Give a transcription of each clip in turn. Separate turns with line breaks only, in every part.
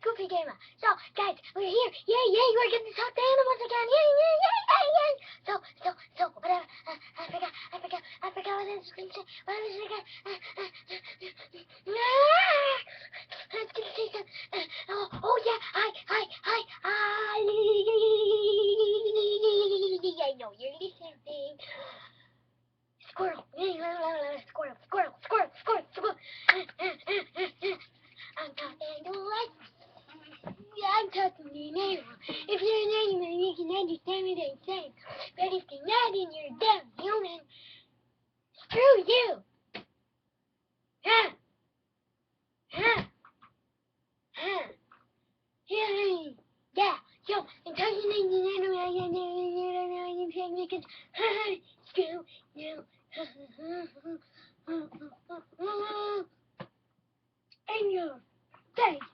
Goofy Gamer. So, guys, we're here. Yay, yay, we're going to talk to animals again. Yay, yay, yay, yay, yay. So, whatever. I forgot what I was going to say. What was it again? I was going to say something. Oh, yeah, hi. I know you're listening. Squirrel. Squirrel. I'm talking to an animal. If you're an animal, you can understand what I'm saying. But if you're not, then you're a dumb human. Screw you. Yeah. So, I'm talking to an animal. I'm saying because, screw you. And your face.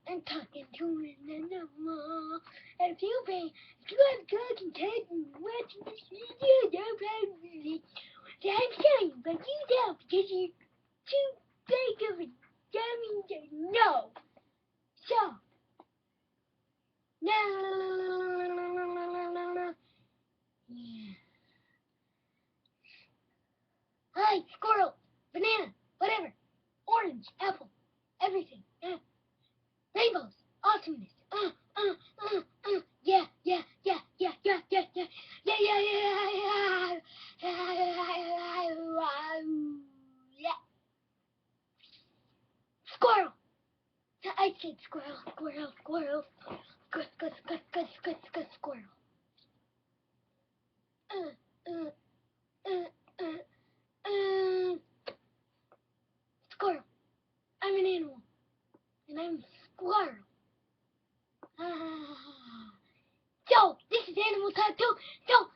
I'm talking to an animal. If you have good intentions watching this video, don't probably I'm sorry, but you don't because you're too big of a dummy to know. So, no. Yeah. Hi, squirrel, banana, whatever, orange, apple, everything. Rainbows, awesomeness. Yeah. Squirrel. I said squirrel. Squirrel. Squirrel. I'm an animal, and I'm a squirrel. So, this is Animal Talk 2. So,